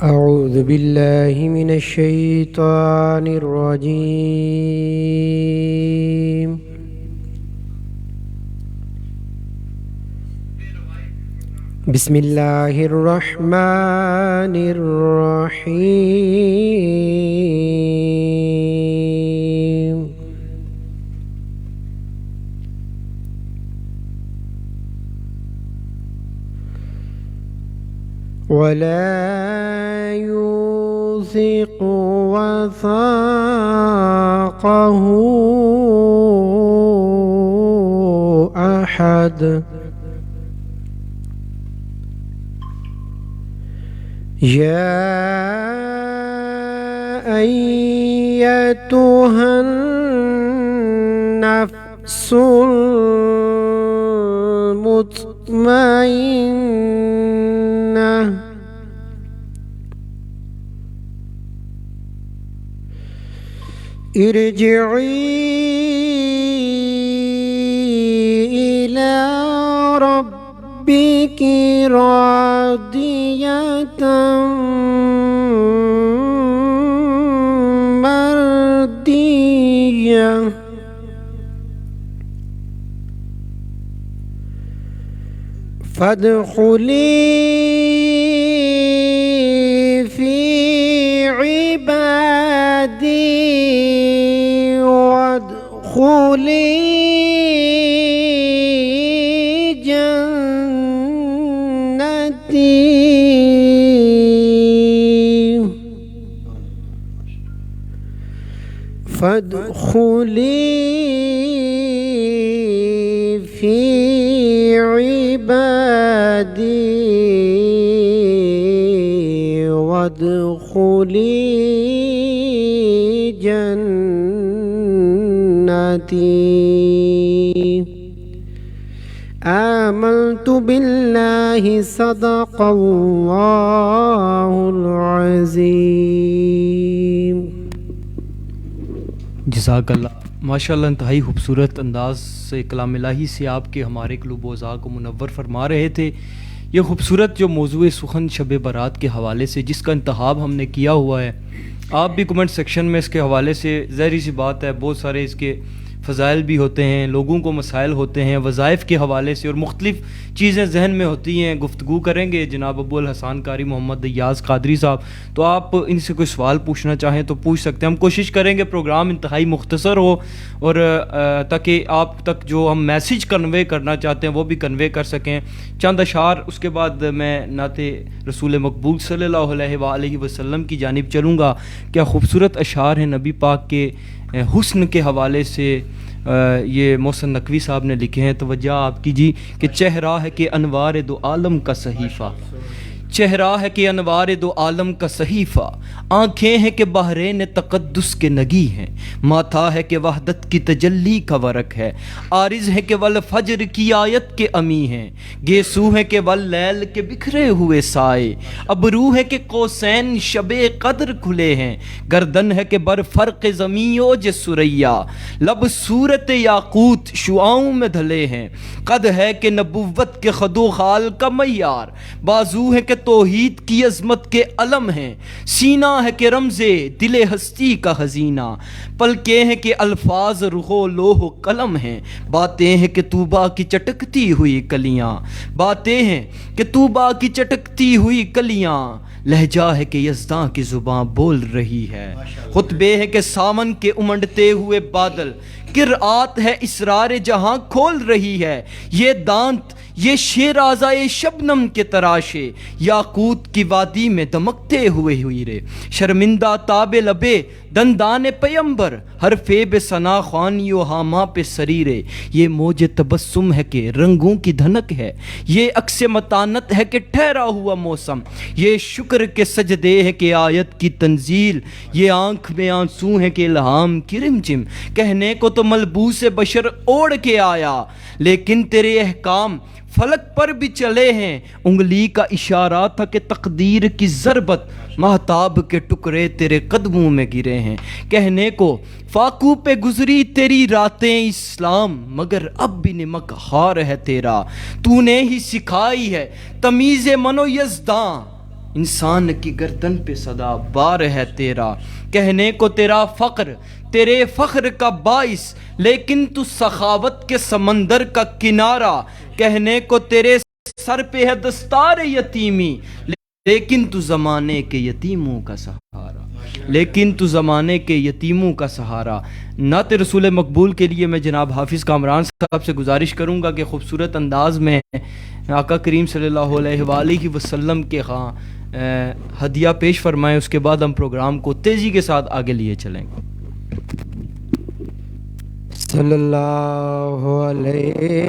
أعوذ بالله من الشيطان الرجيم بسم الله الرحمن الرحيم ولا يوثق وثاقه أحد يا أيتها النفس المطمئنة ارجعي إلى ربك راضية مرضية فادخلی فی عبادی وادخلی جنتی فادخلی فی عبادی وادخلی جنتی آمنت باللہ صدق اللہ العظیم. جزاک اللہ. ماشاء اللہ انتہائی خوبصورت انداز سے کلام الہی سے آپ کے ہمارے قلوب و اذہان کو منور فرما رہے تھے. یہ خوبصورت جو موضوع سخن شب برات کے حوالے سے جس کا انتخاب ہم نے کیا ہوا ہے، آپ بھی کمنٹ سیکشن میں اس کے حوالے سے ظاہری سی بات ہے بہت سارے اس کے فضائل بھی ہوتے ہیں، لوگوں کو مسائل ہوتے ہیں، وظائف کے حوالے سے اور مختلف چیزیں ذہن میں ہوتی ہیں. گفتگو کریں گے جناب ابو الحسن قاری محمد دیاز قادری صاحب، تو آپ ان سے کوئی سوال پوچھنا چاہیں تو پوچھ سکتے ہیں. ہم کوشش کریں گے پروگرام انتہائی مختصر ہو اور تاکہ آپ تک جو ہم میسیج کنوے کرنا چاہتے ہیں وہ بھی کنوے کر سکیں. چند اشعار، اس کے بعد میں نعت رسول مقبول صلی اللہ علیہ وآلہ وسلم کی جانب چلوں گا. کیا خوبصورت اشعار ہیں نبی پاک کے حسن کے حوالے سے یہ محسن نقوی صاحب نے لکھے ہیں. توجہ آپ کی جی کہ چہرہ ہے کہ انوار دو عالم کا صحیفہ، چہرہ ہے کہ انوار دو عالم کا صحیفہ، آنکھیں ہیں کہ بحرین تقدس کے نگی ہیں، ماتھا ہے کہ وحدت کی تجلی کا ورق ہے، عارض ہے کہ والفجر کی آیت کے امی ہیں، گیسو ہے کہ واللیل کے بکھرے ہوئے سائے، ابرو ہے کہ قوسین شب قدر کھلے ہیں، گردن ہے کہ بر فرق زمین اوج سریا، لب صورت یاقوت شعاؤں میں دھلے ہیں، قد ہے کہ نبوت کے خد و خال کا معیار، بازو ہے کہ توحید کی عظمت کے علم ہیں، سینہ ہے کہ رمز دل ہستی کا خزینہ، پلکیں ہیں کہ الفاظ رخ و لوح و قلم ہیں، باتیں ہیں کہ طوبا کی چٹکتی ہوئی کلیاں، باتیں ہیں کہ طوبا کی چٹکتی ہوئی کلیاں، لہجہ ہے کہ یزداں کی زباں بول رہی ہے، خطبے ہے کہ سامن کے امنڈتے ہوئے بادل، قرآت ہے اسرار جہاں کھول رہی ہے، یہ دانت یہ شیرازۂ شبنم کے تراشے، یاقوت کی وادی میں دمکتے ہوئے ہیرے، شرمندہ تاب لبے دندان پیمبر، ہر فیب ثنا خوانی و ہاما پہ سریرے، یہ موج تبسم ہے کہ رنگوں کی دھنک ہے، یہ عکس متانت ہے کہ ٹھہرا ہوا موسم، یہ شکر کے سجدے ہے کہ آیت کی تنزیل، یہ آنکھ میں آنسو ہے کہ الہام کی رمجم، کہنے کو تو ملبوس بشر اوڑھ کے آیا، لیکن تیرے احکام فلک پر بھی چلے ہیں، انگلی کا اشارہ تھا کہ تقدیر کی ضربت، مہتاب کے ٹکڑے تیرے قدموں میں گرے ہیں، کہنے کو فاقو پہ گزری تیری راتیں اسلام، مگر اب بھی نمک ہار ہے تیرا، تو نے ہی سکھائی ہے تمیز من و یزداں، انسان کی گردن پہ صدا بار ہے تیرا، کہنے کو تیرا فقر تیرے فخر کا باعث، لیکن تو سخاوت کے سمندر کا کنارہ، کہنے کو تیرے سر پہ ہے دستار یتیمی، لیکن تو زمانے کے یتیموں کا سہارا، لیکن تو زمانے کے یتیموں کا سہارا. نعت رسول مقبول کے لیے میں جناب حافظ کامران صاحب سے گزارش کروں گا کہ خوبصورت انداز میں آقا کریم صلی اللہ علیہ وآلہ وسلم کے خواہ ہدیہ پیش فرمائیں. اس کے بعد ہم پروگرام کو تیزی کے ساتھ آگے لیے چلیں گے. صلی اللہ علیہ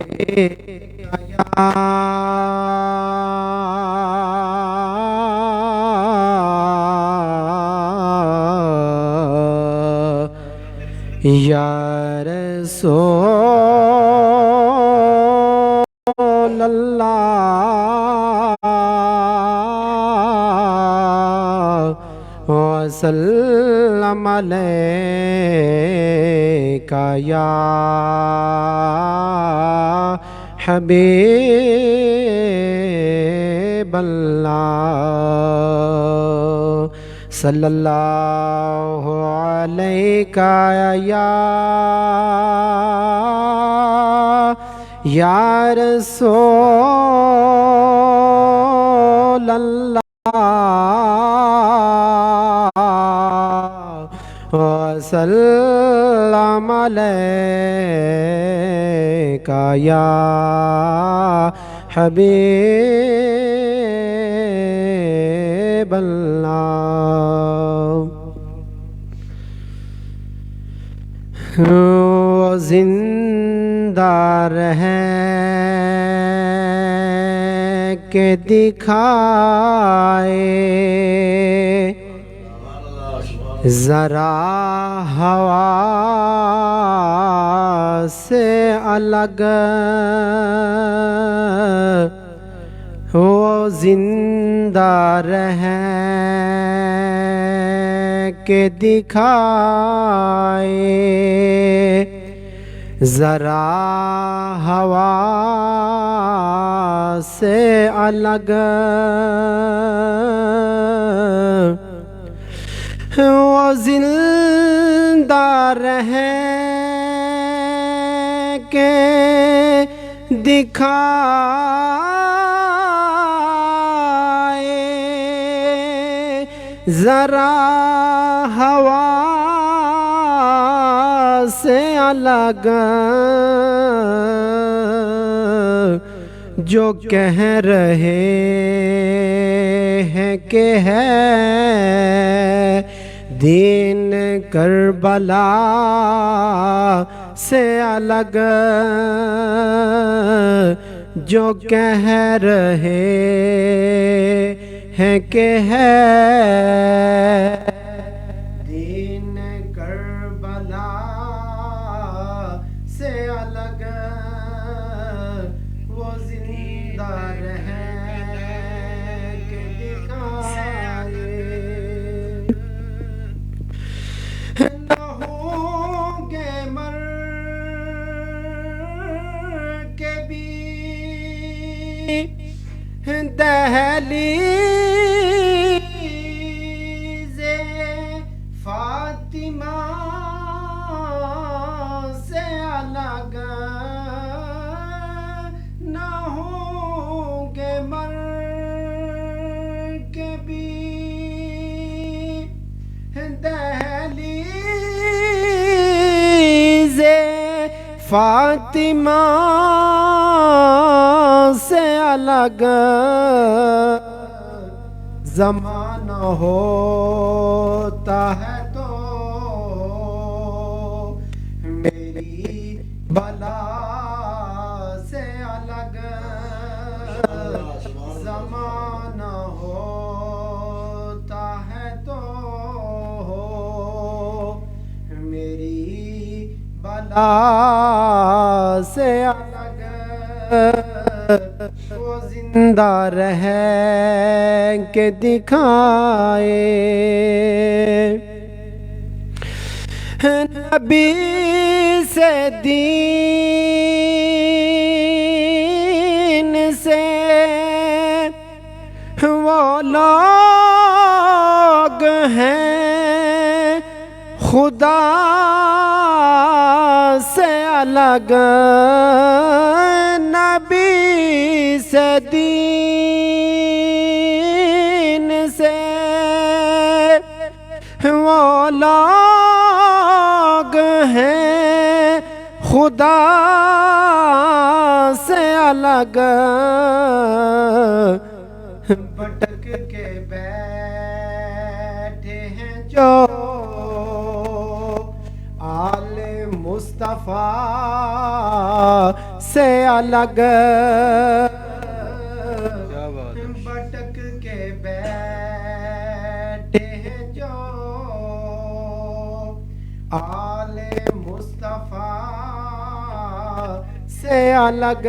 یا رسول اللہ وسلم علیکہ یا حبیب اللہ صلی اللہ علیہ یا رسول اللہ وسلم علیکہ یا حبیب اللہ وہ زندہ رہے کہ دکھائے ذرا ہوا سے الگ وہ زندہ رہے کہ دکھائے ذرا ہوا سے الگ وہ زندہ رہے کہ دکھائے ذرا ہوا سے الگ جو کہہ رہے ہیں کہ ہے دین کربلا سے الگ جو کہہ رہے ہیں کہ ہے دین کربلا سے الگ وہ زندہ رہے کہ دکھائے دہلیز فاطمہ سے الگ نہ ہوں گے مرکبی دہلیز فاطمہ سے الگ زمانہ ہوتا ہے تو میری بلا سے الگ زمانہ ہوتا ہے تو میری بلا سے الگ وہ زندہ رہے کہ دکھائے نبی سے دین سے وہ لوگ ہیں خدا سے الگ نبی سے دین سے وہ لوگ ہیں خدا سے الگ بھٹک کے بیٹھے ہیں جو آل مصطفیٰ سے الگ بھٹک کے بیٹھے ہیں جو آل مصطفیٰ سے الگ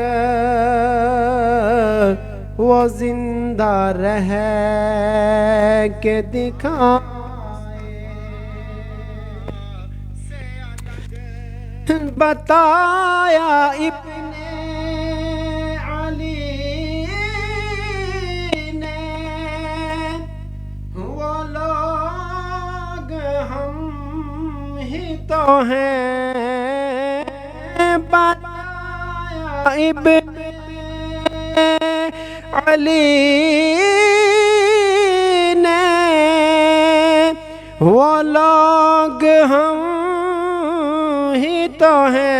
وہ زندہ رہے کہ دکھائے بتایا ابن علی نے وہ لوگ تو ہیں بتایا ابن علی نے وہ لوگ ہم ہی تو ہیں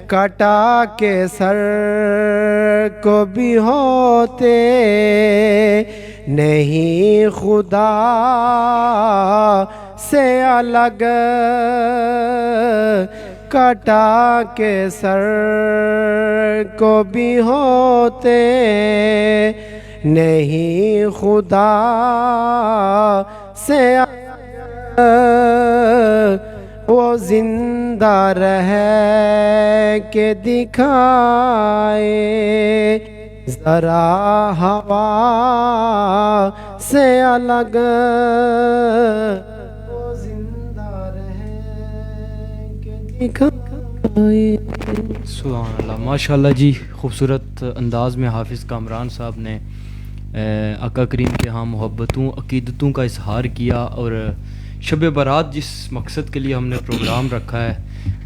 کٹا کے سر کو بھی ہوتے نہیں خدا سے الگ کٹا کے سر کو بھی ہوتے نہیں خدا سے الگ وہ زندہ رہ کے دکھائے ذرا ہوا سے الگ وہ زندہ رہ کے دکھائے. سبحان اللہ، ماشاء اللہ جی. خوبصورت انداز میں حافظ کامران صاحب نے آقا کریم کے ہاں محبتوں عقیدتوں کا اظہار کیا، اور شب برات جس مقصد کے لیے ہم نے پروگرام رکھا ہے،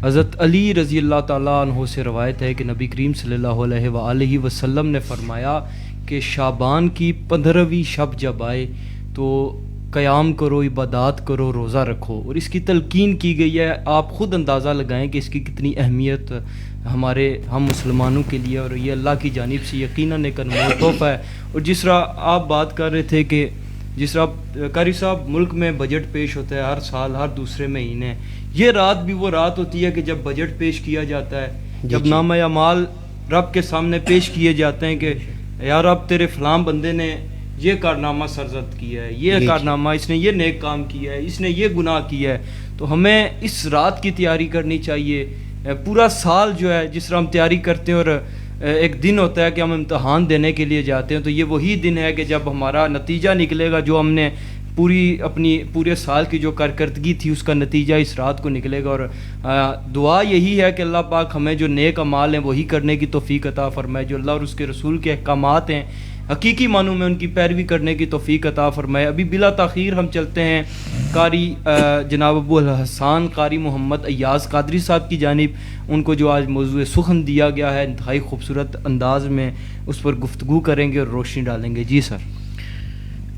حضرت علی رضی اللہ تعالیٰ عنہ سے روایت ہے کہ نبی کریم صلی اللہ علیہ وآلہ وسلم نے فرمایا کہ شعبان کی 15ویں شب جب آئے تو قیام کرو، عبادات کرو، روزہ رکھو، اور اس کی تلقین کی گئی ہے. آپ خود اندازہ لگائیں کہ اس کی کتنی اہمیت ہم مسلمانوں کے لیے، اور یہ اللہ کی جانب سے یقیناً ایک انمول تحفہ ہے. اور جس طرح آپ بات کر رہے تھے کہ جس طرح قاری صاحب ملک میں بجٹ پیش ہوتا ہے ہر سال ہر دوسرے مہینے، یہ رات بھی وہ رات ہوتی ہے کہ جب بجٹ پیش کیا جاتا ہے، جب نامہ اعمال رب کے سامنے پیش کیے جاتے ہیں کہ یا رب تیرے فلاں بندے نے یہ کارنامہ سرزد کیا ہے، یہ کارنامہ اس نے یہ نیک کام کیا ہے، اس نے یہ گناہ کیا ہے. تو ہمیں اس رات کی تیاری کرنی چاہیے. پورا سال جو ہے جس طرح ہم تیاری کرتے ہیں، اور ایک دن ہوتا ہے کہ ہم امتحان دینے کے لیے جاتے ہیں، تو یہ وہی دن ہے کہ جب ہمارا نتیجہ نکلے گا، جو ہم نے پورے سال کی جو کارکردگی تھی اس کا نتیجہ اس رات کو نکلے گا. اور دعا یہی ہے کہ اللہ پاک ہمیں جو نیک اعمال ہیں وہی کرنے کی توفیق عطا فرمائے، جو اللہ اور اس کے رسول کے احکامات ہیں حقیقی معنوں میں ان کی پیروی کرنے کی توفیق عطا فرمائے. ابھی بلا تاخیر ہم چلتے ہیں قاری جناب ابو الحسان قاری محمد ایاز قادری صاحب کی جانب. ان کو جو آج موضوع سخن دیا گیا ہے انتہائی خوبصورت انداز میں اس پر گفتگو کریں گے اور روشنی ڈالیں گے. جی سر.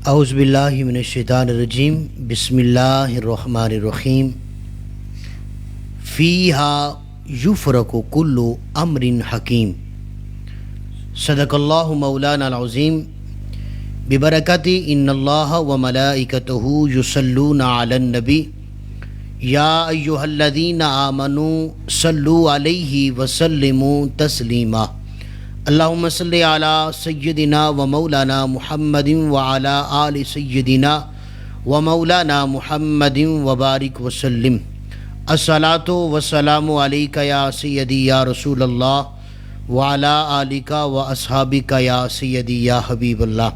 اعوذ باللہ من الشیطان الرجیم، بسم اللہ الرحمن الرحیم. فیہا یفرق کل امر حکیم. صدق اللہ مولانا العظیم. ببرکت ان اللہ وملائکتہ یصلون علی النبی یا ایہا الذین آمنوا صلوا علیہ وسلموا تسلیما. اللہم صلی علی سیدنا و مولانا محمد وعلی آل سیدنا و مولانا محمد وبارک وسلم. الصلاۃ والسلام علیک یا سیدی یا رسول اللہ وعلی آلک و اصحابک یا سیدی یا حبیب اللہ.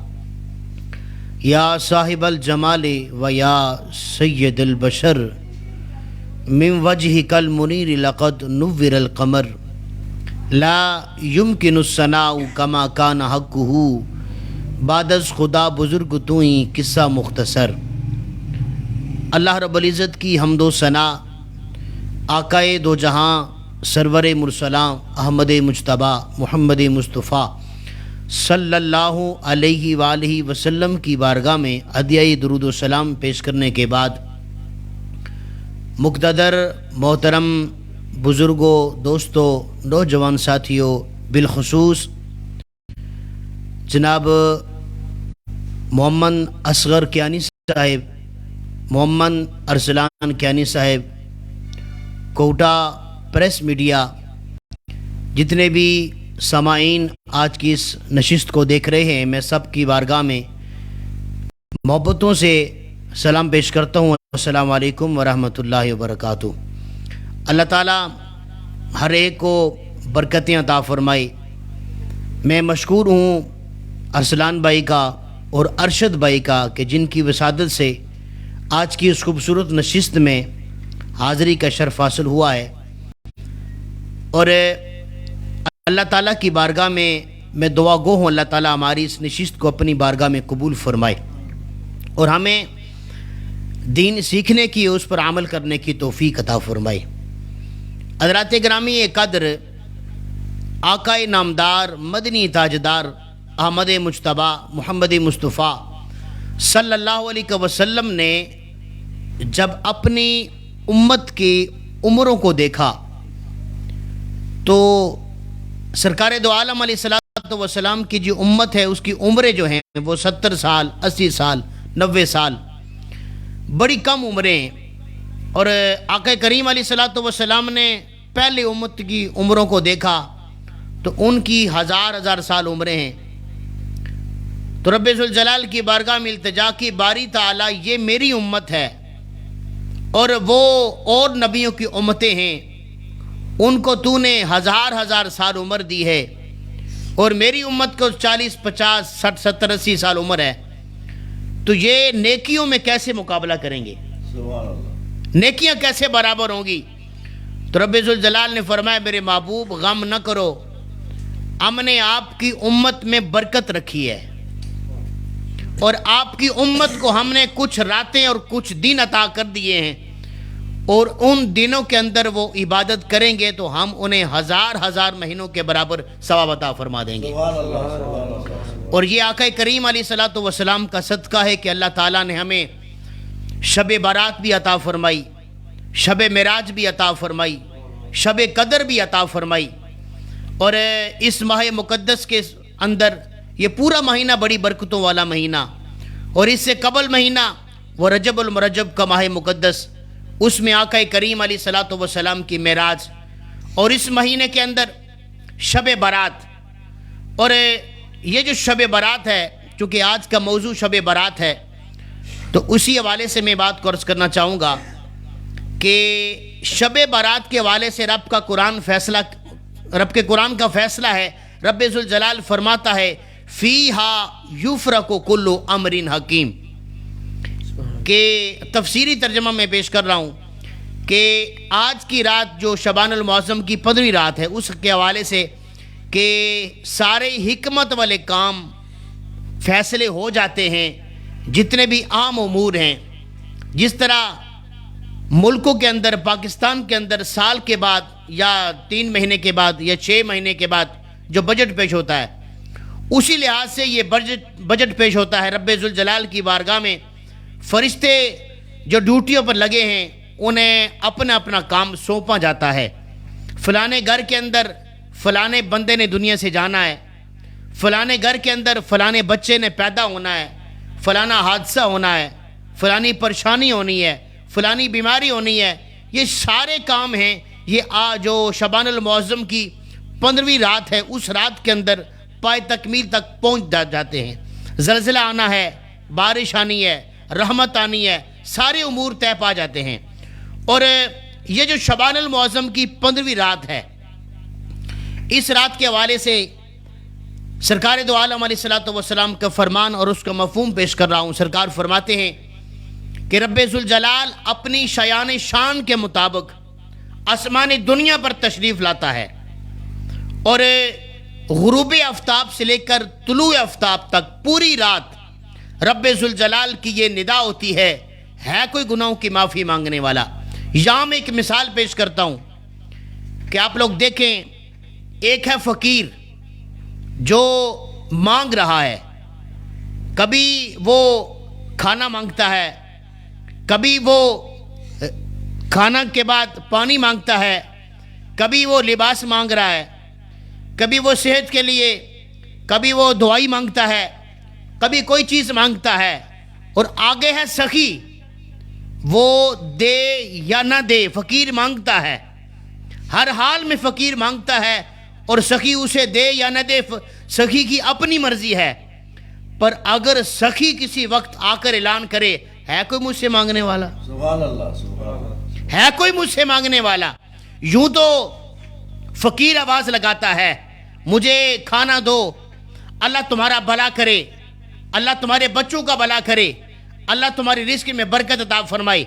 یا صاحب الجمال و یا سید البشر من وجہک المنیر لقد نور القمر. لا یمکن الثناء کما کان حقہ بعد از خدا بزرگ تو ہی قصہ مختصر. اللہ رب العزت کی حمد و ثنا آقائے دو جہاں سرور مرسلاں احمد مجتبیٰ محمد مصطفیٰ صلی اللہ علیہ وآلہ وسلم کی بارگاہ میں ہدیہ درود و سلام پیش کرنے کے بعد، مقتدر محترم بزرگوں، دوستوں، نوجوان ساتھیوں، بالخصوص جناب محمد اصغر کیانی صاحب، محمد ارسلان کیانی صاحب، کوٹا پریس میڈیا، جتنے بھی سامعین آج کی اس نشست کو دیکھ رہے ہیں، میں سب کی بارگاہ میں محبتوں سے سلام پیش کرتا ہوں. السلام علیکم ورحمۃ اللہ وبرکاتہ. اللہ تعالیٰ ہر ایک کو برکتیں عطا فرمائے. میں مشکور ہوں ارسلان بھائی کا اور ارشد بھائی کا کہ جن کی وسادت سے آج کی اس خوبصورت نشست میں حاضری کا شرف حاصل ہوا ہے. اور اللہ تعالیٰ کی بارگاہ میں دعا گو ہوں اللہ تعالیٰ ہماری اس نشست کو اپنی بارگاہ میں قبول فرمائے، اور ہمیں دین سیکھنے کی، اس پر عمل کرنے کی توفیق عطا فرمائے۔ حضرات گرامی قدر، آقا نامدار مدنی تاجدار احمد مجتبیٰ محمد مصطفیٰ صلی اللہ علیہ وسلم نے جب اپنی امت کی عمروں کو دیکھا تو سرکار دو عالم علیہ الصلوۃ والسلام کی جو امت ہے اس کی عمریں جو ہیں وہ 70 سال 80 سال 90 سال بڑی کم عمریں ہیں، اور آقا کریم علیہ الصلوۃ والسلام نے پہلے امت کی عمروں کو دیکھا تو ان کی ہزار سال عمریں ہیں۔ تو رب ذوالجلال کی بارگاہ میں التجا کی، باری تعالیٰ یہ میری امت ہے اور وہ اور نبیوں کی امتیں ہیں، ان کو تو نے ہزار سال عمر دی ہے، اور میری امت کو 40 50 60 70 80 سال عمر ہے، تو یہ نیکیوں میں کیسے مقابلہ کریں گے؟ نیکیاں کیسے برابر ہوں گی؟ تو رب ذوالجلال نے فرمایا میرے محبوب غم نہ کرو، ہم نے آپ کی امت میں برکت رکھی ہے، اور آپ کی امت کو ہم نے کچھ راتیں اور کچھ دن عطا کر دیے ہیں، اور ان دنوں کے اندر وہ عبادت کریں گے تو ہم انہیں ہزار مہینوں کے برابر ثواب عطا فرما دیں گے۔ اور یہ آقا کریم علیہ الصلوۃ والسلام کا صدقہ ہے کہ اللہ تعالیٰ نے ہمیں شب برات بھی عطا فرمائی، شب معراج بھی عطا فرمائی، شب قدر بھی عطا فرمائی، اور اس ماہ مقدس کے اندر یہ پورا مہینہ بڑی برکتوں والا مہینہ، اور اس سے قبل مہینہ وہ رجب المرجب کا ماہ مقدس، اس میں آقا کریم علیہ الصلوۃ والسلام کی معراج، اور اس مہینے کے اندر شب برات۔ اور یہ جو شب برات ہے، چونکہ آج کا موضوع شب برات ہے، تو اسی حوالے سے میں بات کو عرض کرنا چاہوں گا کہ شب برات کے حوالے سے رب کے قرآن کا فیصلہ ہے۔ رب ذوالجلال فرماتا ہے فیہا یفرق کل امر حکیم، کہ تفسیری ترجمہ میں پیش کر رہا ہوں کہ آج کی رات جو شعبان المعظم کی 15ویں رات ہے، اس کے حوالے سے کہ سارے حکمت والے کام فیصلے ہو جاتے ہیں، جتنے بھی عام امور ہیں، جس طرح ملکوں کے اندر پاکستان کے اندر سال کے بعد یا 3 مہینے کے بعد یا 6 مہینے کے بعد جو بجٹ پیش ہوتا ہے، اسی لحاظ سے یہ بجٹ پیش ہوتا ہے۔ رب ذوالجلال کی بارگاہ میں فرشتے جو ڈیوٹیوں پر لگے ہیں انہیں اپنا اپنا کام سونپا جاتا ہے۔ فلانے گھر کے اندر فلانے بندے نے دنیا سے جانا ہے، فلانے گھر کے اندر فلانے بچے نے پیدا ہونا ہے، فلانا حادثہ ہونا ہے، فلانی پریشانی ہونی ہے، فلانی بیماری ہونی ہے، یہ سارے کام ہیں۔ یہ جو شعبان المعظم کی 15ویں رات ہے، اس رات کے اندر پائے تکمیل تک پہنچ جاتے ہیں۔ زلزلہ آنا ہے، بارش آنی ہے، رحمت آنی ہے، سارے امور طے پا جاتے ہیں۔ اور یہ جو شعبان المعظم کی 15ویں رات ہے، اس رات کے حوالے سے سرکار دو عالم علیہ الصلوۃ والسلام کا فرمان اور اس کا مفہوم پیش کر رہا ہوں۔ سرکار فرماتے ہیں کہ رب ذوالجلال اپنی شایان شان کے مطابق آسمان دنیا پر تشریف لاتا ہے، اور غروب آفتاب سے لے کر طلوع آفتاب تک پوری رات رب ذوالجلال کی یہ ندا ہوتی ہے کوئی گناہوں کی معافی مانگنے والا۔ یہاں میں ایک مثال پیش کرتا ہوں کہ آپ لوگ دیکھیں، ایک ہے فقیر جو مانگ رہا ہے، کبھی وہ کھانا مانگتا ہے، کبھی وہ کھانا کے بعد پانی مانگتا ہے، کبھی وہ لباس مانگ رہا ہے، کبھی وہ صحت کے لیے، کبھی وہ دوائی مانگتا ہے، کبھی کوئی چیز مانگتا ہے، اور آگے ہے سخی، وہ دے یا نہ دے فقیر مانگتا ہے، ہر حال میں فقیر مانگتا ہے، اور سخی اسے دے یا نہ دے سخی کی اپنی مرضی ہے۔ پر اگر سخی کسی وقت آ کر اعلان کرے ہے کوئی مجھ سے مانگنے والا، سبحان اللہ، سبحان اللہ، ہے کوئی مجھ سے مانگنے والا، یوں تو فقیر آواز لگاتا ہے مجھے کھانا دو، اللہ تمہارا بھلا کرے، اللہ تمہارے بچوں کا بھلا کرے، اللہ تمہاری رزق میں برکت عطا فرمائے،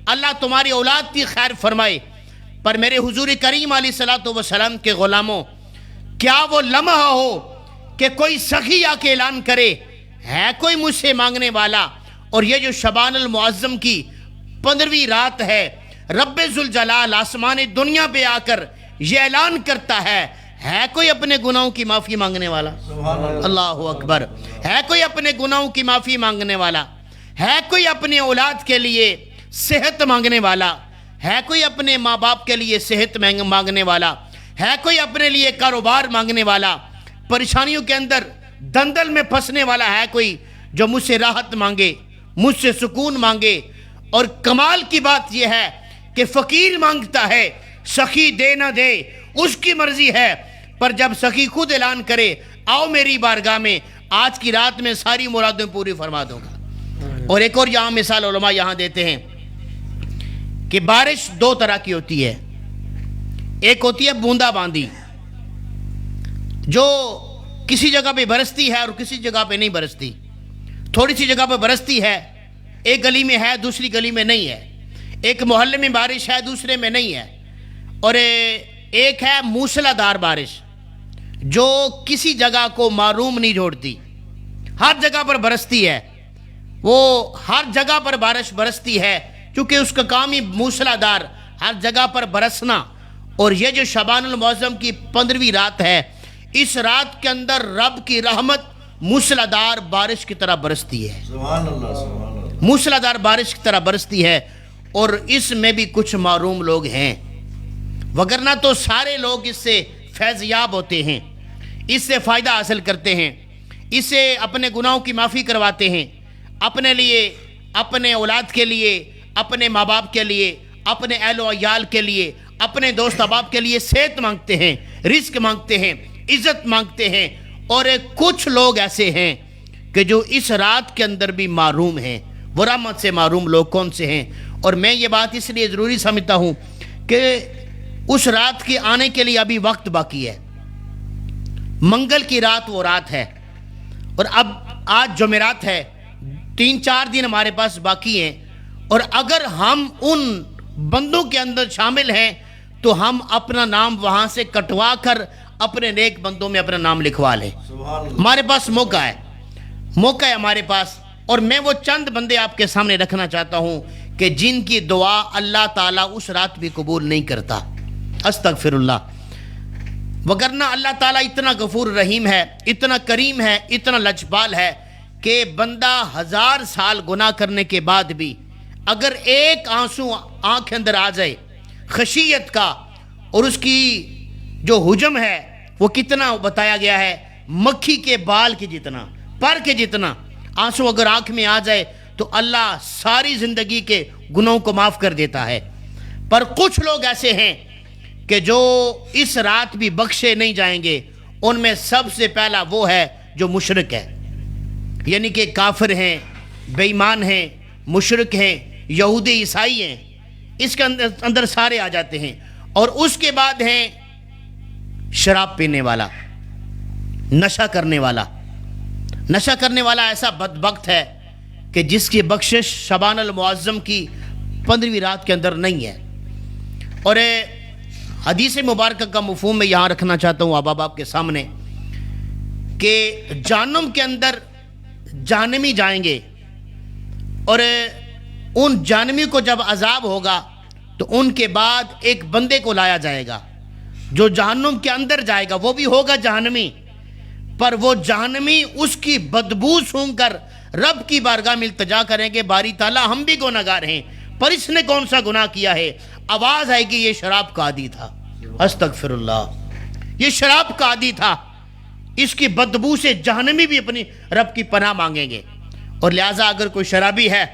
اللہ تمہاری اولاد کی خیر فرمائے۔ پر میرے حضور کریم علیہ الصلوۃ والسلام کے غلاموں، کیا وہ لمحہ ہو کہ کوئی سخی آ کے اعلان کرے ہے کوئی مجھ سے مانگنے والا، اور یہ جو شعبان المعظم کی 15ویں رات ہے، رب ذوالجلال آسمان دنیا پہ آ کر یہ اعلان کرتا ہے کوئی اپنے گناہوں کی معافی مانگنے والا؟ اللہ اکبر. ہے کوئی اپنے گناہوں کی معافی مانگنے والا؟ ہے کوئی اپنے اولاد کے لیے صحت مانگنے والا؟ ہے کوئی اپنے ماں باپ کے لیے صحت مانگنے والا؟ ہے کوئی اپنے لیے کاروبار مانگنے والا؟ پریشانیوں کے اندر دندل میں پھنسنے والا ہے کوئی جو مجھ سے راحت مانگے، مجھ سے سکون مانگے؟ اور کمال کی بات یہ ہے کہ فقیر مانگتا ہے، سخی دے نہ دے اس کی مرضی ہے، پر جب سخی خود اعلان کرے آؤ میری بارگاہ میں، آج کی رات میں ساری مرادیں پوری فرما دوں گا. اور ایک اور یہاں مثال علماء یہاں دیتے ہیں کہ بارش دو طرح کی ہوتی ہے. ایک ہوتی ہے بوندا باندی، جو کسی جگہ پہ برستی ہے اور کسی جگہ پہ نہیں برستی. تھوڑی سی جگہ پہ برستی ہے، ایک گلی میں ہے دوسری گلی میں نہیں ہے، ایک محلے میں بارش ہے دوسرے میں نہیں ہے. اور ایک ہے موسلا دار بارش جو کسی جگہ کو معروم نہیں چھوڑتی، ہر جگہ پر برستی ہے. وہ ہر جگہ پر بارش برستی ہے کیونکہ اس کا کام ہی موسلا دار ہر جگہ پر برسنا. اور یہ جو شعبان المعظم کی 15ویں رات ہے، اس رات کے اندر رب کی رحمت موسلا دار بارش کی طرح برستی ہے. سبحان اللہ سبحان اللہ. موسلا دار بارش کی طرح برستی ہے. اور اس میں بھی کچھ معروم لوگ ہیں، وگرنہ تو سارے لوگ اس سے فیض یاب ہوتے ہیں، اس سے فائدہ حاصل کرتے ہیں، اس سے اپنے گناہوں کی معافی کرواتے ہیں، اپنے لیے، اپنے اولاد کے لیے، اپنے ماں باپ کے لیے، اپنے اہل و عیال کے لیے، اپنے دوست احباب کے لیے صحت مانگتے ہیں، رزق مانگتے ہیں، عزت مانگتے ہیں. اور کچھ لوگ ایسے ہیں کہ جو اس رات کے اندر بھی معروم ہیں. وہ رحمت سے معروم لوگ کون سے ہیں؟ اور میں یہ بات اس لیے ضروری سمجھتا ہوں کہ اس رات کے آنے کے لیے ابھی وقت باقی ہے. منگل کی رات وہ رات ہے، اور اب آج جمعرات ہے، 3-4 دن ہمارے پاس باقی ہیں. اور اگر ہم ان بندوں کے اندر شامل ہیں تو ہم اپنا نام وہاں سے کٹوا کر اپنے نیک بندوں میں اپنا نام لکھوا لیں. ہمارے پاس موقع ہے ہمارے پاس. اور میں وہ چند بندے آپ کے سامنے رکھنا چاہتا ہوں کہ جن کی دعا اللہ تعالیٰ اس رات بھی قبول نہیں کرتا. استغفر اللہ. وگرنہ اللہ تعالیٰ اتنا غفور رحیم ہے، اتنا کریم ہے، اتنا لجپال ہے کہ بندہ 1000 سال گناہ کرنے کے بعد بھی اگر ایک آنسو آنکھ اندر آ جائے خشیت کا، اور اس کی جو حجم ہے وہ کتنا بتایا گیا ہے، مکھی کے بال کے جتنا، پر کے جتنا آنسو اگر آنکھ میں آ جائے تو اللہ ساری زندگی کے گناہوں کو معاف کر دیتا ہے. پر کچھ لوگ ایسے ہیں کہ جو اس رات بھی بخشے نہیں جائیں گے. ان میں سب سے پہلا وہ ہے جو مشرک ہے، یعنی کہ کافر ہیں، بے ایمان ہیں، مشرک ہیں، یہودی عیسائی ہیں. اس کے اندر سارے آ جاتے ہیں. اور اس کے بعد ہیں شراب پینے والا، نشہ کرنے والا. نشہ کرنے والا ایسا بدبخت ہے کہ جس کی بخشش شعبان المعظم کی 15ویں رات کے اندر نہیں ہے. اور حدیث مبارکہ کا مفہوم میں یہاں رکھنا چاہتا ہوں احباب آپ کے سامنے کہ جہنم کے اندر جہنمی جائیں گے، اور ان جہنمی کو جب عذاب ہوگا تو ان کے بعد ایک بندے کو لایا جائے گا جو جہنم کے اندر جائے گا. وہ بھی ہوگا جہنمی، پر وہ جہنمی اس کی بدبو سونگ کر رب کی بارگاہ میں التجا کریں گے، باری تعالیٰ ہم بھی گناہگار ہیں، پر اس نے کون سا گناہ کیا ہے؟ آواز آئے گی یہ شراب کا عادی تھا. استغفر اللہ. یہ شراب کا عادی تھا. اس کی بدبو سے جہنمی بھی اپنی رب کی پناہ مانگیں گے. اور لہٰذا اگر کوئی شرابی ہے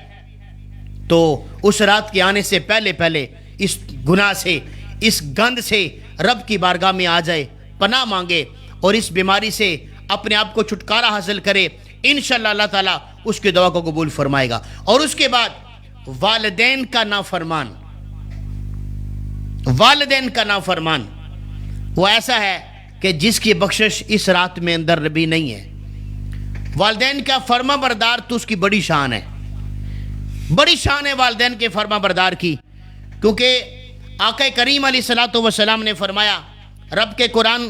تو اس رات کے آنے سے پہلے اس گناہ سے، اس گند سے رب کی بارگاہ میں آ جائے، پناہ مانگے اور اس بیماری سے اپنے آپ کو چھٹکارا حاصل کرے. انشاءاللہ اللہ تعالیٰ اس کی دعا کو قبول فرمائے گا. اور اس کے بعد والدین کا نافرمان، والدین کا نافرمان وہ ایسا ہے کہ جس کی بخشش اس رات میں اندر بھی نہیں ہے. والدین کا فرما بردار تو اس کی بڑی شان ہے، بڑی شان ہے والدین کے فرما بردار کی. کیونکہ آقا کریم علیہ الصلوۃ والسلام نے فرمایا، رب کے قرآن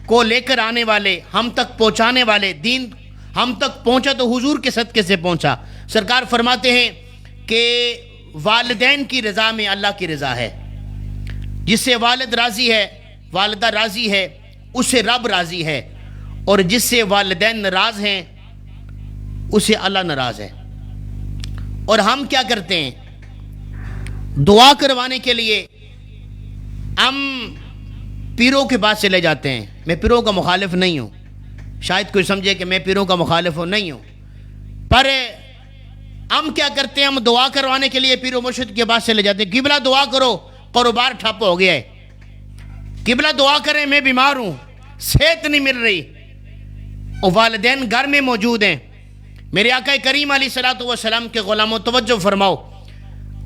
کو لے کر آنے والے، ہم تک پہنچانے والے، دین ہم تک پہنچا تو حضور کے صدقے سے پہنچا. سرکار فرماتے ہیں کہ والدین کی رضا میں اللہ کی رضا ہے. جس سے والد راضی ہے، والدہ راضی ہے، اس سے رب راضی ہے، اور جس سے والدین ناراض ہیں اس سے اللہ ناراض ہے. اور ہم کیا کرتے ہیں؟ دعا کروانے کے لیے ہم پیروں کے پاس چلے جاتے ہیں. میں پیروں کا مخالف نہیں ہوں، شاید کوئی سمجھے کہ میں پیروں کا مخالف نہیں ہوں، پر ہم کیا کرتے ہیں؟ ہم دعا کروانے کے لیے پیر و مرشد کے پاس چلے جاتے ہیں. قبلہ دعا کرو، کاروبار ٹھپ ہو گیا ہے. قبلہ دعا کریں، میں بیمار ہوں، صحت نہیں مل رہی، اور والدین گھر میں موجود ہیں. میرے آقا کریم علیہ الصلوۃ والسلام کے غلاموں توجہ فرماؤ.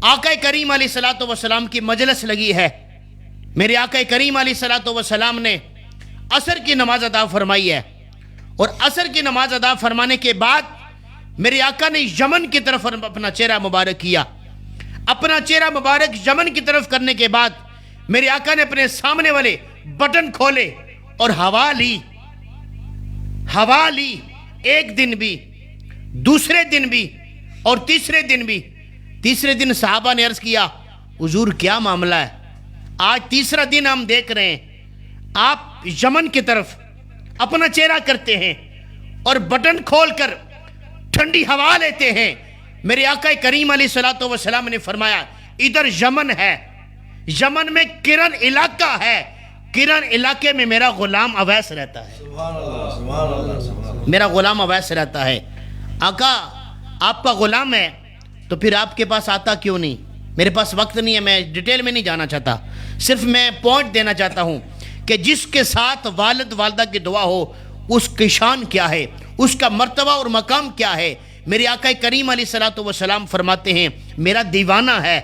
آقا کریم علیہ الصلوۃ والسلام کی مجلس لگی ہے. میرے آقا کریم علیہ الصلوۃ والسلام نے عصر کی نماز ادا فرمائی ہے، اور عصر کی نماز ادا فرمانے کے بعد میرے آقا نے یمن کی طرف اپنا چہرہ مبارک کیا. اپنا چہرہ مبارک یمن کی طرف کرنے کے بعد میرے آقا نے اپنے سامنے والے بٹن کھولے اور ہوا لی. ہوا لی، ایک دن بھی، دوسرے دن بھی، اور تیسرے دن بھی. تیسرے دن صحابہ نے عرض کیا حضور کیا معاملہ ہے؟ آج تیسرا دن ہم دیکھ رہے ہیں آپ یمن کی طرف اپنا چہرہ کرتے ہیں اور بٹن کھول کر ٹھنڈی ہوا لیتے ہیں. میرے آقا کریم علیہ الصلوۃ والسلام نے فرمایا ادھر یمن ہے، یمن میں کرن علاقہ ہے، کرن علاقے میں میرا غلام اویس رہتا ہے. میرا غلام اویس رہتا ہے. آقا آپ کا غلام ہے تو پھر آپ کے پاس آتا کیوں نہیں؟ میرے پاس وقت نہیں ہے، میں ڈیٹیل میں نہیں جانا چاہتا، صرف میں پوائنٹ دینا چاہتا ہوں کہ جس کے ساتھ والد والدہ کی دعا ہو اس کی شان کیا ہے، اس کا مرتبہ اور مقام کیا ہے. میرے آقا کریم علیہ الصلوۃ والسلام فرماتے ہیں میرا دیوانہ ہے.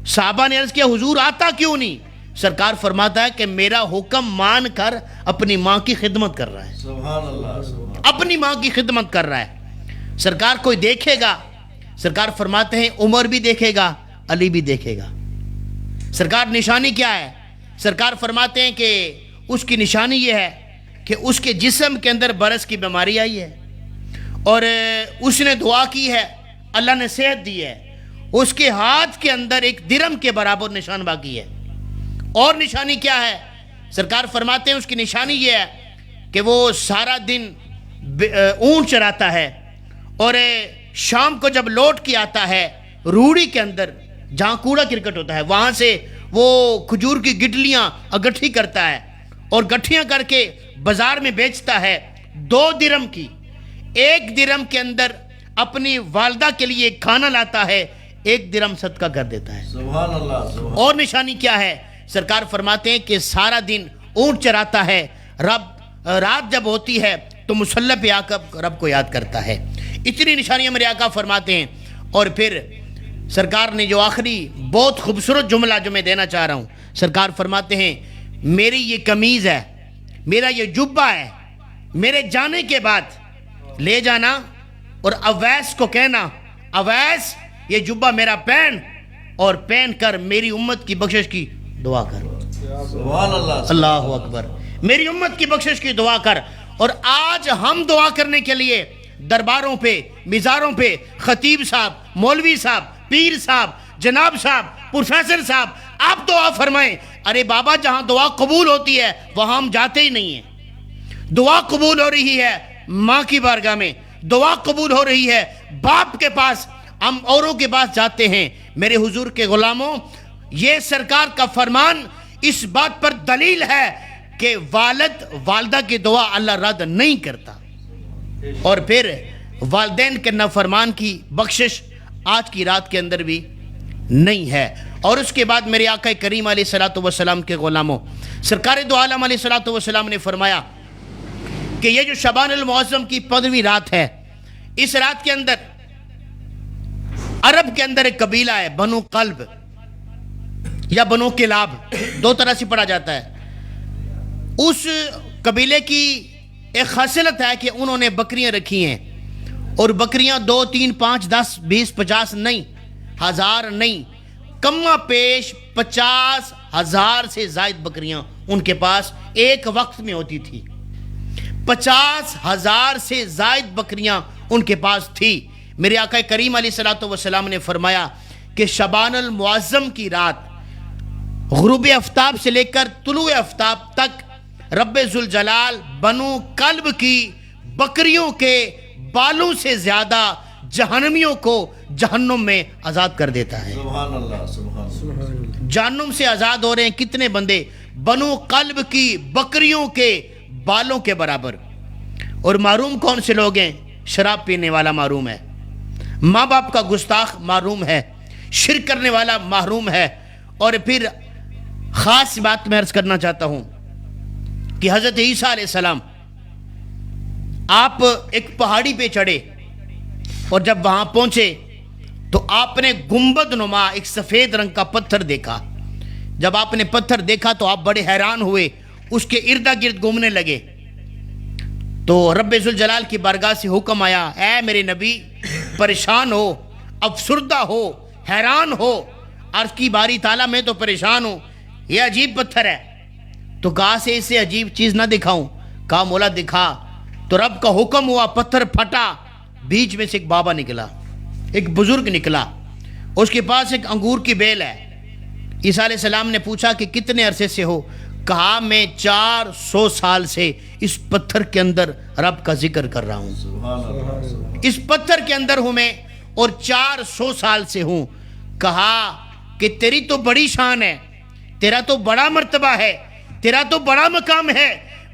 صحابہ نے عرض کیا حضور آتا کیوں نہیں؟ سرکار فرماتا ہے کہ میرا حکم مان کر اپنی ماں کی خدمت کر رہا ہے. سبحان اللہ. اپنی ماں کی خدمت کر رہا ہے. سرکار کوئی دیکھے گا، سرکار فرماتے ہیں عمر بھی دیکھے گا، علی بھی دیکھے گا. سرکار نشانی کیا ہے؟ سرکار فرماتے ہیں کہ اس کی نشانی یہ ہے کہ اس کے جسم کے اندر برس کی بیماری آئی ہے اور اس نے دعا کی ہے، اللہ نے صحت دی ہے. اس کے ہاتھ کے اندر ایک درم کے برابر نشان باقی ہے. اور نشانی کیا ہے؟ سرکار فرماتے ہیں اس کی نشانی یہ ہے کہ وہ سارا دن اونٹ چراتا ہے اور شام کو جب لوٹ کے آتا ہے روڑی کے اندر جہاں کوڑا کرکٹ ہوتا ہے وہاں سے وہ کھجور کی گٹلیاں اگٹھی کرتا ہے اور گٹھیاں کر کے بازار میں بیچتا ہے 2 درم کی. 1 درم کے اندر اپنی والدہ کے لیے کھانا لاتا ہے، 1 درم صدقہ کر دیتا ہے. سبحان اللہ. اور نشانی کیا ہے؟ سرکار فرماتے ہیں کہ سارا دن اونٹ چراتا ہے، رات جب ہوتی ہے تو مصلی پہ آ کر رب کو یاد کرتا ہے. اتنی نشانیاں میرے آقا فرماتے ہیں. اور پھر سرکار نے جو آخری بہت خوبصورت جملہ جو میں دینا چاہ رہا ہوں، سرکار فرماتے ہیں میری یہ قمیض ہے، میرا یہ جبہ ہے، میرے جانے کے بعد لے جانا اور اویس کو کہنا اویس یہ جبہ میرا پہن اور پہن کر میری امت کی بخشش کی دعا کر. سبحان اللہ. اللہ اکبر. میری امت کی بخشش کی دعا کر. اور آج ہم دعا کرنے کے لیے درباروں پہ، مزاروں پہ خطیب صاحب، مولوی صاحب، پیر صاحب، جناب صاحب، پروفیسر صاحب آپ دعا فرمائیں. ارے بابا جہاں دعا قبول ہوتی ہے وہاں ہم جاتے ہی نہیں ہیں. دعا قبول ہو رہی ہے ماں کی بارگاہ میں، دعا قبول ہو رہی ہے باپ کے پاس، ہم اوروں کے پاس جاتے ہیں. میرے حضور کے غلاموں، یہ سرکار کا فرمان اس بات پر دلیل ہے کہ والد والدہ کی دعا اللہ رد نہیں کرتا. اور پھر والدین کے نافرمان کی بخشش آج کی رات کے اندر بھی نہیں ہے. اور اس کے بعد میرے آقا کریم علیہ الصلوۃ والسلام کے غلاموں، سرکار دو عالم علیہ الصلوۃ والسلام نے فرمایا کہ یہ جو شعبان المعظم کی 15ویں رات ہے، اس رات کے اندر عرب کے اندر ایک قبیلہ ہے بنو قلب یا بنو کلاب، 2 طرح سے پڑھا جاتا ہے. اس قبیلے کی ایک خاصیت ہے کہ انہوں نے بکریاں رکھی ہیں، اور بکریاں 2 3 5 10 20 50 نہیں، 1000 نہیں، کما پیش 50,000 سے زائد بکریاں ان کے پاس ایک وقت میں ہوتی تھی. 50,000 سے زائد بکریاں ان کے پاس تھی. میرے آقا کریم علیہ الصلوۃ والسلام نے فرمایا کہ شبان المعظم کی رات غروب آفتاب سے لے کر طلوع آفتاب تک رب ذوالجلال بنو کلب کی بکریوں کے بالوں سے زیادہ جہنمیوں کو جہنم میں آزاد کر دیتا ہے. سبحان اللہ سبحان اللہ. جہنم سے آزاد ہو رہے ہیں کتنے بندے؟ بنو قلب کی بکریوں کے بالوں کے برابر. اور محروم کون سے لوگ ہیں؟ شراب پینے والا محروم ہے، ماں باپ کا گستاخ محروم ہے، شرک کرنے والا محروم ہے. اور پھر خاص بات میں عرض کرنا چاہتا ہوں کہ حضرت عیسیٰ علیہ السلام آپ ایک پہاڑی پہ چڑھے اور جب وہاں پہنچے تو آپ نے گنبد نما ایک سفید رنگ کا پتھر دیکھا. جب آپ نے پتھر دیکھا تو آپ بڑے حیران ہوئے، اس کے ارد گرد گھومنے لگے. تو رب ذوالجلال کی بارگاہ سے حکم آیا، اے میرے نبی پریشان ہو، افسردہ ہو، حیران ہو. عرض کی باری تعالیٰ میں تو پریشان ہوں، یہ عجیب پتھر ہے. تو کہا سے اسے عجیب چیز نہ دکھاؤں؟ کہا مولا دکھا. تو رب کا حکم ہوا، پتھر پھٹا، بیچ میں سے ایک بابا نکلا، ایک بزرگ نکلا، اس کے پاس ایک انگور کی بیل ہے. عیسیٰ علیہ السلام نے پوچھا کہ کتنے عرصے سے ہو؟ کہا میں 400 سال سے اس پتھر کے اندر رب کا ذکر کر رہا ہوں. سبحان اللہ. اس پتھر کے اندر ہوں میں اور 400 سال سے ہوں. کہا کہ تیری تو بڑی شان ہے، تیرا تو بڑا مرتبہ ہے، تیرا تو بڑا مقام ہے.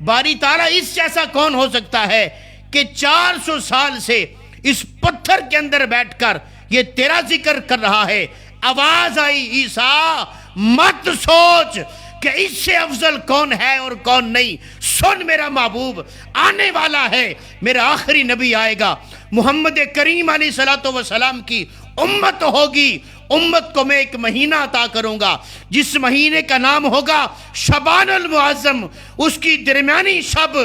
باری تعالیٰ اس جیسا کون ہو سکتا ہے کہ 400 سال سے اس پتھر کے اندر بیٹھ کر یہ تیرا ذکر کر رہا ہے. آواز آئی، عیسیٰ مت سوچ کہ اس سے افضل کون ہے اور کون نہیں. سن میرا محبوب آنے والا ہے، میرا آخری نبی آئے گا، محمد کریم علیہ السلام کی امت ہوگی. امت کو میں ایک مہینہ عطا کروں گا جس مہینے کا نام ہوگا شبان المعظم. اس کی درمیانی شب،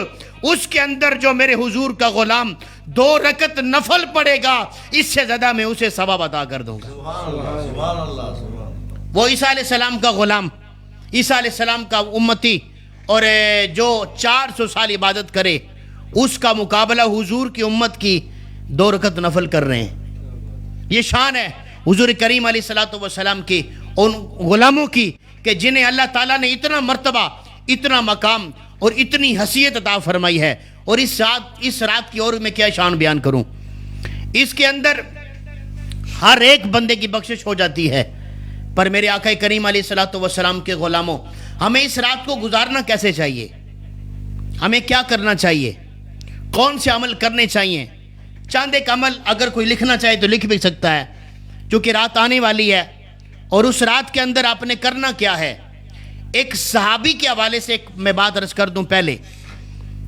اس کے اندر جو میرے حضور کا غلام 2 رکعت نفل پڑے گا، اس سے زیادہ میں اسے ثواب عطا کر دوں گا. سبحان اللہ سبحان اللہ سبحان اللہ. وہ عیسیٰ علیہ السلام کا غلام، عیسیٰ علیہ السلام کا امتی، اور جو 400 سال عبادت کرے، اس کا مقابلہ حضور کی امت کی 2 رکعت نفل کر رہے ہیں. یہ شان ہے حضور کریم علیہ السلام کی، ان غلاموں کی کہ جنہیں اللہ تعالیٰ نے اتنا مرتبہ، اتنا مقام اور اتنی حیثیت عطا فرمائی ہے. اور اس رات کی اور میں کیا شان بیان کروں. اس کے اندر ہر ایک بندے کی بخشش ہو جاتی ہے. پر میرے آقا کریم علیہ السلام کے غلاموں، ہمیں اس رات کو گزارنا کیسے چاہیے؟ ہمیں کیا کرنا چاہیے؟ کون سے عمل کرنے چاہیے؟ چاند ایک عمل اگر کوئی لکھنا چاہے تو لکھ بھی سکتا ہے، چونکہ رات آنے والی ہے. اور اس رات کے اندر آپ نے کرنا کیا ہے؟ ایک صحابی کے حوالے سے میں بات عرض کر دوں پہلے،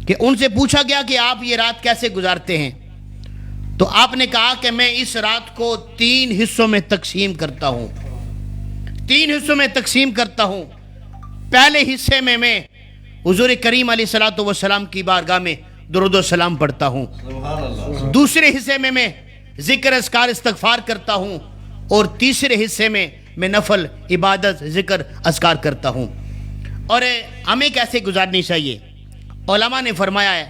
کہ ان سے پوچھا گیا کہ آپ یہ رات کیسے گزارتے ہیں؟ تو آپ نے کہا کہ میں اس رات کو 3 حصوں میں تقسیم کرتا ہوں. 3 حصوں میں تقسیم کرتا ہوں. پہلے حصے میں حضور کریم علیہ السلام کی بارگاہ میں درود و سلام پڑھتا ہوں. سبحان اللہ. دوسرے حصے میں ذکر اذکار استغفار کرتا ہوں. اور تیسرے حصے میں نفل عبادت ذکر اذکار کرتا ہوں. اور ہمیں کیسے گزارنی چاہیے؟ علماء نے فرمایا ہے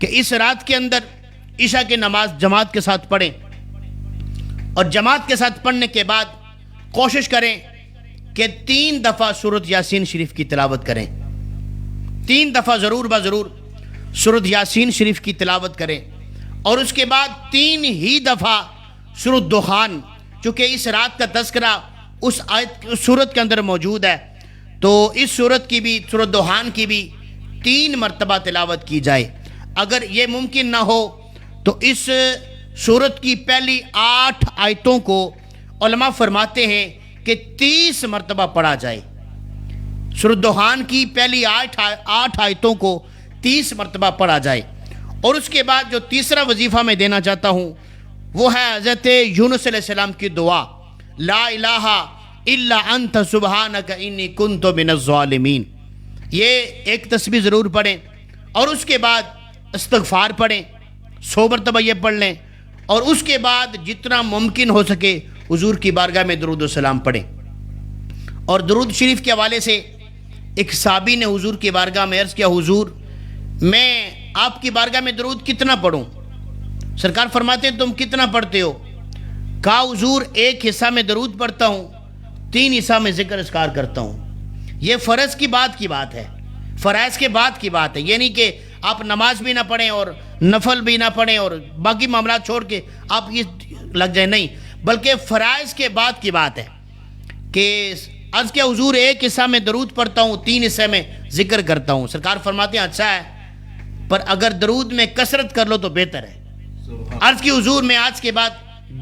کہ اس رات کے اندر عشاء کی نماز جماعت کے ساتھ پڑھیں، اور جماعت کے ساتھ پڑھنے کے بعد کوشش کریں کہ 3 دفعہ سورۃ یاسین شریف کی تلاوت کریں. 3 دفعہ ضرور سورۃ یاسین شریف کی تلاوت کریں. اور اس کے بعد 3 ہی دفعہ سورۃ دخان، چونکہ اس رات کا تذکرہ اس سورت کے اندر موجود ہے، تو اس سورت کی بھی، سورۃ دخان کی بھی 3 مرتبہ تلاوت کی جائے. اگر یہ ممکن نہ ہو تو اس سورت کی پہلی 8 آیتوں کو علماء فرماتے ہیں کہ 30 مرتبہ پڑھا جائے. سورۃ دخان کی پہلی 8 آیتوں کو 30 مرتبہ پڑھا جائے. اور اس کے بعد جو تیسرا وظیفہ میں دینا چاہتا ہوں وہ ہے حضرت یونس علیہ السلام کی دعا، لا الہ الا انت سبحانک انی کنت من الظالمین. یہ ایک تسبیح ضرور پڑھیں، اور اس کے بعد استغفار پڑھیں، 100 مرتبہ یہ پڑھ لیں. اور اس کے بعد جتنا ممکن ہو سکے حضور کی بارگاہ میں درود و سلام پڑھیں. اور درود شریف کے حوالے سے ایک صحابی نے حضور کی بارگاہ میں عرض کیا، حضور میں آپ کی بارگاہ میں درود کتنا پڑھوں؟ سرکار فرماتے ہیں تم کتنا پڑھتے ہو؟ کہا حضور ایک حصہ میں درود پڑھتا ہوں، 3 حصہ میں ذکر اذکار کرتا ہوں۔ یہ فرض کی بات ہے، فرائض کے بعد کی بات ہے، یہ نہیں کہ آپ نماز بھی نہ پڑھیں اور نفل بھی نہ پڑھیں اور باقی معاملات چھوڑ کے آپ یہ لگ جائیں، نہیں، بلکہ فرائض کے بعد کی بات ہے کہ عرض کیا حضور ایک حصہ میں درود پڑھتا ہوں، 3 حصے میں ذکر کرتا ہوں۔ سرکار فرماتے ہیں اچھا ہے، پر اگر درود میں کثرت کر لو تو بہتر ہے۔ عرض کی حضور میں آج کے بعد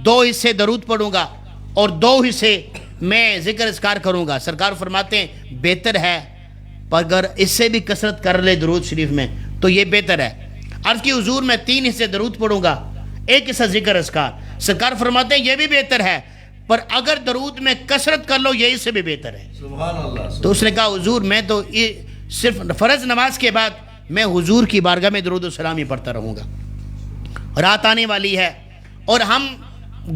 2 حصے درود پڑھوں گا اور 2 حصے میں ذکر اذکار کروں گا۔ سرکار فرماتے ہیں بہتر ہے، پر اگر اس سے بھی کثرت کر لے درود شریف میں تو یہ بہتر ہے۔ عرض کی حضور میں 3 حصے درود پڑھوں گا، 1 حصہ ذکر اذکار۔ سرکار فرماتے ہیں یہ بھی بہتر ہے، پر اگر درود میں کثرت کر لو یہ اس سے بھی بہتر ہے۔ سبحان اللہ۔ تو اس نے کہا حضور میں تو صرف فرض نماز کے بعد میں حضور کی بارگاہ میں درود و سلام ہی پڑھتا رہوں گا۔ رات آنے والی ہے اور ہم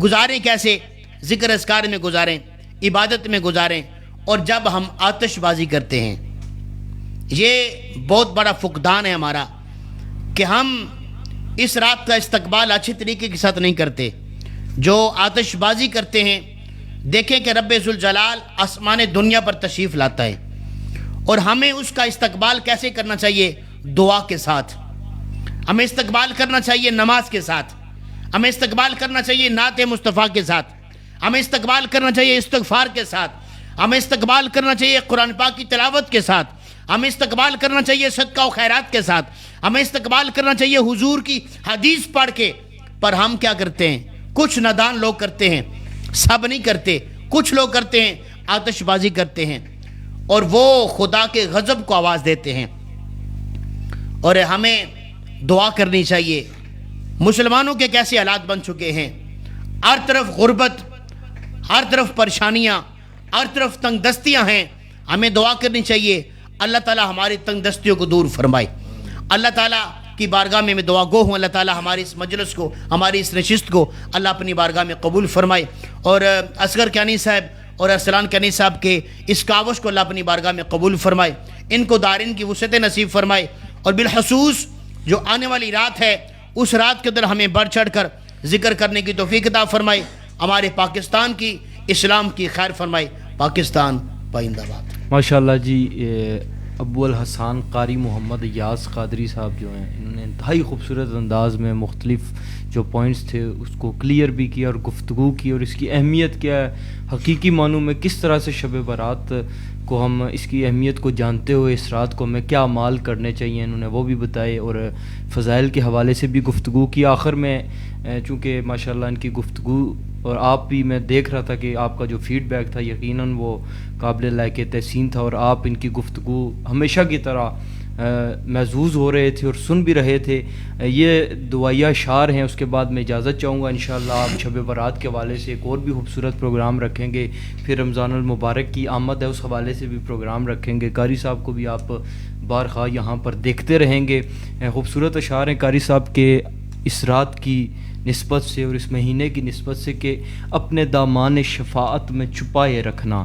گزاریں کیسے؟ ذکر اذکار میں گزاریں، عبادت میں گزاریں، اور جب ہم آتش بازی کرتے ہیں، یہ بہت بڑا فقدان ہے ہمارا کہ ہم اس رات کا استقبال اچھے طریقے کے ساتھ نہیں کرتے۔ جو آتش بازی کرتے ہیں، دیکھیں کہ رب ذوالجلال آسمان دنیا پر تشریف لاتا ہے، اور ہمیں اس کا استقبال کیسے کرنا چاہیے؟ دعا کے ساتھ۔ ہمیں استقبال کرنا چاہیے نماز کے ساتھ، ہمیں استقبال کرنا چاہیے نعت مصطفیٰ کے ساتھ، ہمیں استقبال کرنا چاہیے استغفار کے ساتھ، ہمیں استقبال کرنا چاہیے قرآن پاک کی تلاوت کے ساتھ، ہمیں استقبال کرنا چاہیے صدقہ و خیرات کے ساتھ، ہمیں استقبال کرنا چاہیے حضور کی حدیث پڑھ کے۔ پر ہم کیا کرتے ہیں؟ کچھ نادان لوگ کرتے ہیں، سب نہیں کرتے، کچھ لوگ کرتے ہیں، آتش بازی کرتے ہیں، اور وہ خدا کے غضب کو آواز دیتے ہیں۔ اور ہمیں دعا کرنی چاہیے۔ مسلمانوں کے کیسے حالات بن چکے ہیں، ہر طرف غربت، ہر طرف پریشانیاں، ہر طرف تنگ دستیاں ہیں۔ ہمیں دعا کرنی چاہیے اللہ تعالیٰ ہماری تنگ دستیوں کو دور فرمائے۔ اللہ تعالیٰ کی بارگاہ میں میں دعا گو ہوں، اللہ تعالیٰ ہماری اس مجلس کو، ہماری اس نشست کو اللہ اپنی بارگاہ میں قبول فرمائے، اور اصغر کیانی صاحب اور ارسلان کیانی صاحب کے اس کاوش کو اللہ اپنی بارگاہ میں قبول فرمائے، ان کو دارین کی وسعت نصیب فرمائے، اور بالخصوص جو آنے والی رات ہے اس رات کے اندر ہمیں بڑھ چڑھ کر ذکر کرنے کی توفیق عطا فرمائے، ہمارے پاکستان کی اسلام کی خیر فرمائے۔ پاکستان پائندہ باد۔ ماشاءاللہ جی، ابو الحسن قاری محمد یاس قادری صاحب جو ہیں، انہوں نے انتہائی خوبصورت انداز میں مختلف جو پوائنٹس تھے اس کو کلیئر بھی کیا اور گفتگو کی، اور اس کی اہمیت کیا ہے، حقیقی معنوں میں کس طرح سے شب برات کو ہم اس کی اہمیت کو جانتے ہوئے اس رات کو ہمیں کیا اعمال کرنے چاہیے، انہوں نے وہ بھی بتائے، اور فضائل کے حوالے سے بھی گفتگو کی۔ آخر میں چونکہ ماشاءاللہ ان کی گفتگو، اور آپ بھی، میں دیکھ رہا تھا کہ آپ کا جو فیڈ بیک تھا یقیناً وہ قابل لائق تحسین تھا، اور آپ ان کی گفتگو ہمیشہ کی طرح محظوظ ہو رہے تھے اور سن بھی رہے تھے۔ یہ دعائیہ اشعار ہیں، اس کے بعد میں اجازت چاہوں گا، انشاءاللہ آپ شب برات کے حوالے سے ایک اور بھی خوبصورت پروگرام رکھیں گے، پھر رمضان المبارک کی آمد ہے اس حوالے سے بھی پروگرام رکھیں گے۔ قاری صاحب کو بھی آپ بارخواہ یہاں پر دیکھتے رہیں گے۔ خوبصورت اشعار ہیں قاری صاحب کے اس رات کی نسبت سے اور اس مہینے کی نسبت سے کہ اپنے دامان شفاعت میں چھپائے رکھنا،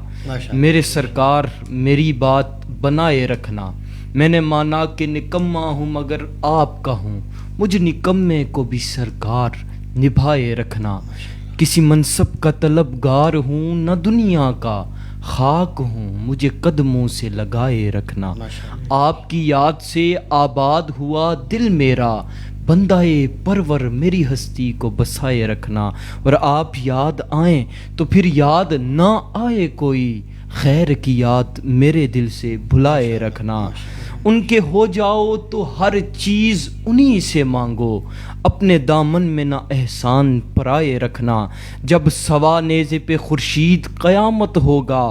میرے سرکار میری بات بنائے رکھنا، میں نے مانا کہ نکما ہوں مگر آپ کا ہوں، مجھ نکمے کو بھی سرکار نبھائے رکھنا، کسی منصب کا طلبگار ہوں نہ دنیا کا، خاک ہوں مجھے قدموں سے لگائے رکھنا، آپ کی یاد سے آباد ہوا دل میرا، بندہ پرور میری ہستی کو بسائے رکھنا، اور آپ یاد آئیں تو پھر یاد نہ آئے کوئی، خیر کی یاد میرے دل سے بھلائے رکھنا، ان کے ہو جاؤ تو ہر چیز انہی سے مانگو، اپنے دامن میں نہ احسان پرائے رکھنا، جب سوا نیزے پہ خورشید قیامت ہوگا،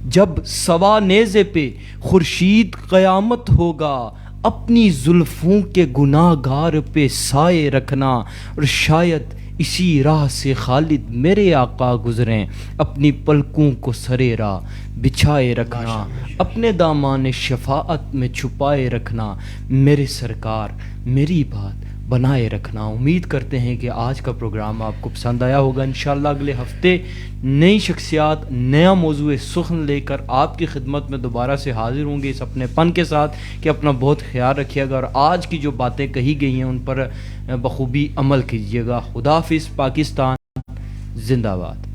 جب سوا نیزے پہ خورشید قیامت ہوگا، اپنی زلفوں کے گناہ گار پہ سائے رکھنا، اور شاید اسی راہ سے خالد میرے آقا گزریں، اپنی پلکوں کو سرے راہ بچھائے رکھنا، اپنے دامان شفاعت میں چھپائے رکھنا، میرے سرکار میری بات بنائے رکھنا۔ امید کرتے ہیں کہ آج کا پروگرام آپ کو پسند آیا ہوگا۔ انشاءاللہ اگلے ہفتے نئی شخصیات، نیا موضوع سخن لے کر آپ کی خدمت میں دوبارہ سے حاضر ہوں گے، اس اپنے پن کے ساتھ کہ اپنا بہت خیال رکھیے گا، اور آج کی جو باتیں کہی گئی ہیں ان پر بخوبی عمل کیجیے گا۔ خدا حافظ۔ پاکستان زندہ باد.